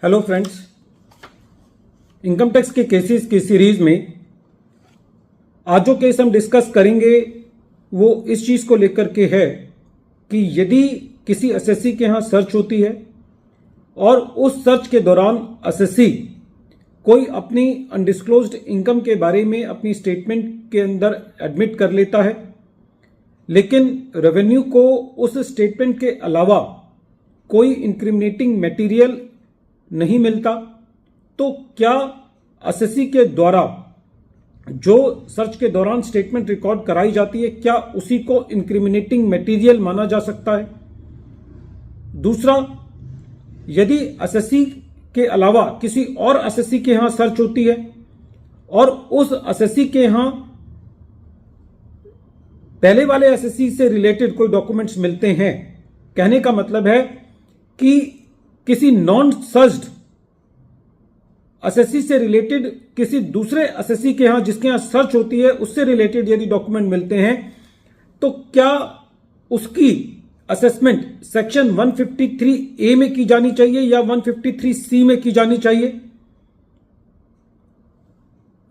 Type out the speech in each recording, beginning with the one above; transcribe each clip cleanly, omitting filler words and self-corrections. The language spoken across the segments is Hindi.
हेलो फ्रेंड्स, इनकम टैक्स के केसेस की सीरीज में आज जो केस हम डिस्कस करेंगे वो इस चीज़ को लेकर के है कि यदि किसी एसएससी के यहाँ सर्च होती है और उस सर्च के दौरान एसएससी कोई अपनी अनडिस्क्लोज्ड इनकम के बारे में अपनी स्टेटमेंट के अंदर एडमिट कर लेता है, लेकिन रेवेन्यू को उस स्टेटमेंट के अलावा कोई इंक्रिमिनेटिंग मटेरियल नहीं मिलता, तो क्या एसएससी के द्वारा जो सर्च के दौरान स्टेटमेंट रिकॉर्ड कराई जाती है क्या उसी को इंक्रिमिनेटिंग मटेरियल माना जा सकता है? दूसरा, यदि एसएससी के अलावा किसी और एसएससी के यहां सर्च होती है और उस एसएससी के यहां पहले वाले एसएससी से रिलेटेड कोई डॉक्यूमेंट्स मिलते हैं, कहने का मतलब है कि किसी नॉन सर्च्ड एसएससी से रिलेटेड किसी दूसरे एसएससी के यहां जिसके यहां सर्च होती है उससे रिलेटेड यदि डॉक्यूमेंट मिलते हैं तो क्या उसकी असेसमेंट सेक्शन 153A में की जानी चाहिए या 153C में की जानी चाहिए?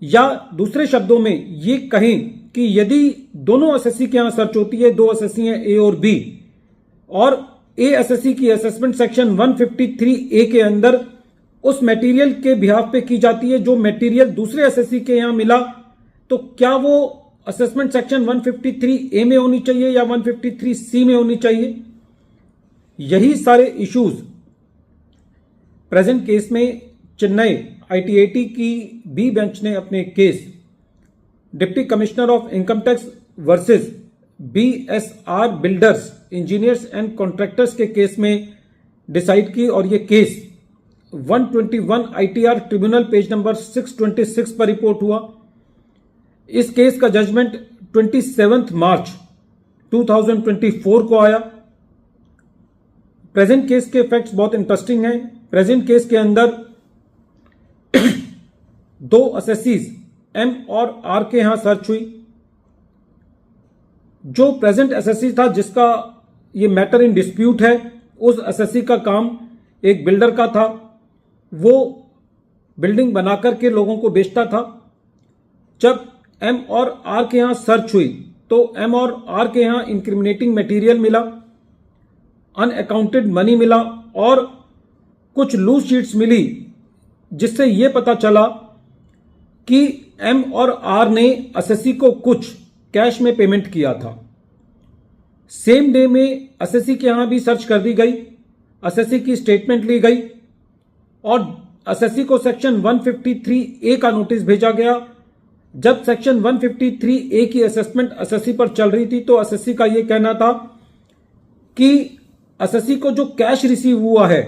या दूसरे शब्दों में ये कहें कि यदि दोनों एसएससी के यहां सर्च होती है, दो एसएससी हैं ए और बी, और ए एसएससी की असेसमेंट सेक्शन 153A के अंदर उस मटेरियल के बिहाफ पे की जाती है जो मटेरियल दूसरे एसएससी के यहां मिला, तो क्या वो असेसमेंट सेक्शन 153A में होनी चाहिए या 153C में होनी चाहिए? यही सारे इश्यूज प्रेजेंट केस में चेन्नई आईटीएटी की बी बेंच ने अपने case deputy commissioner of income tax versus BSR builders engineers and contractors के केस में डिसाइड की, और ये case 121 ITR tribunal page number 626 पर रिपोर्ट हुआ। इस केस का जजमेंट 27 मार्च 2024 को आया। प्रेजेंट केस के फैक्ट्स बहुत इंटरेस्टिंग हैं। प्रेजेंट केस के अंदर दो एसएससीज एम और आर के यहां सर्च हुई। जो प्रेजेंट एसएससी था जिसका ये मैटर इन डिस्प्यूट है, उस एसएससी का काम एक बिल्डर का था। वो बिल्डिंग बनाकर के लोगों को बेचता था। जब एम और आर के यहां सर्च हुई तो एम और आर के यहां इंक्रिमिनेटिंग मटेरियल मिला, अनअकाउंटेड मनी मिला और कुछ लूज शीट्स मिली, जिससे यह पता चला कि एम और आर ने एसएससी को कुछ कैश में पेमेंट किया था। सेम डे में एसएससी के यहां भी सर्च कर दी गई, एसएससी की स्टेटमेंट ली गई और एसएससी को सेक्शन 153A का नोटिस भेजा गया। जब सेक्शन 153A की असेसमेंट एसएससी पर चल रही थी तो एसएससी का यह कहना था कि एसएससी को जो कैश रिसीव हुआ है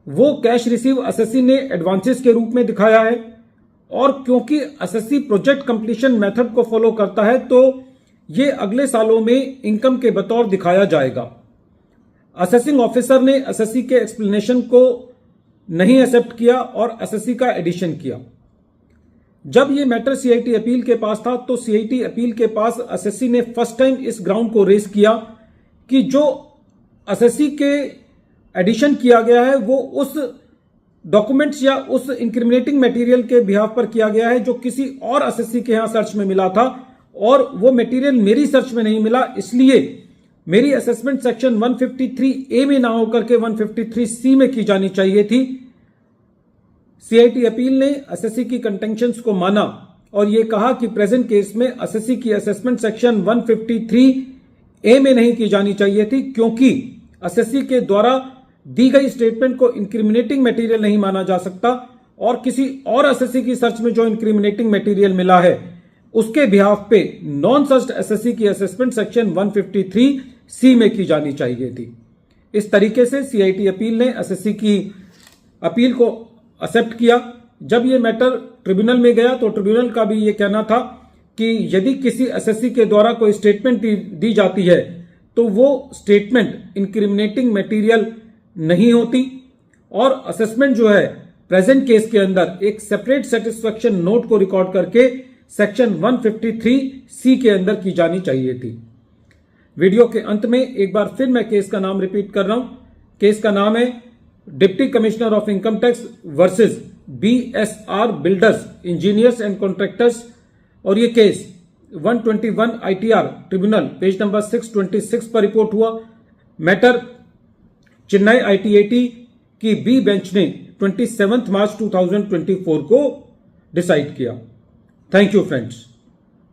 वो कैश रिसीव एसएससी ने एडवांसेस के रूप में दिखाया है, और क्योंकि एसएससी प्रोजेक्ट कंप्लीशन मेथड को फॉलो करता है तो ये अगले सालों में इनकम के बतौर दिखाया जाएगा। असेसिंग ऑफिसर ने एसएससी के एक्सप्लेनेशन को नहीं एक्सेप्ट किया और एसएससी का एडिशन किया। जब ये मैटर सीआईटी अपील के पास था तो सीआईटी अपील के पास एसएससी ने फर्स्ट टाइम इस ग्राउंड को रेज किया कि जो एसएससी के एडिशन किया गया है वो उस डॉक्यूमेंट्स या उस इंक्रिमिनेटिंग मटेरियल के बिहाफ पर किया गया है जो किसी और एसएससी के यहां सर्च में मिला था, और वो मटेरियल मेरी सर्च में नहीं मिला, इसलिए मेरी असेसमेंट सेक्शन 153A में ना होकर के 153C में की जानी चाहिए थी। सीआईटी अपील ने एसएससी की कंटेंशंस को माना और यह कहा कि प्रेजेंट केस में एसएससी की असेसमेंट सेक्शन 153A में नहीं की जानी चाहिए थी, क्योंकि एसएससी के द्वारा दी गई स्टेटमेंट को इंक्रिमिनेटिंग मटेरियल नहीं माना जा सकता और किसी और एसएससी की सर्च में जो इंक्रिमिनेटिंग मटेरियल मिला है उसके बिहाफ पे नॉन सर्च्ड एसएससी की असेसमेंट सेक्शन 153C में की जानी चाहिए थी। इस तरीके से सीआईटी अपील ने एसएससी की अपील को एक्सेप्ट किया। जब ये मैटर ट्रिब्यूनल में गया तो ट्रिब्यूनल का भी ये कहना था कि यदि किसी एसएससी के द्वारा कोई स्टेटमेंट दी जाती है तो वो स्टेटमेंट इंक्रिमिनेटिंग मटेरियल नहीं होती, और असेसमेंट जो है प्रेजेंट केस के अंदर एक सेपरेट सेटिस्फेक्शन नोट को रिकॉर्ड करके सेक्शन 153C के अंदर की जानी चाहिए थी। वीडियो के अंत में एक बार फिर मैं केस का नाम रिपीट कर रहा हूं। केस का नाम है deputy commissioner of income tax versus BSR builders engineers and contractors, और ये case 121 ITR tribunal page number 626 पर रिपोर्ट हुआ। मैटर चेन्नई ITAT की बी बेंच ने 27 मार्च 2024 को डिसाइड किया। Thank you friends.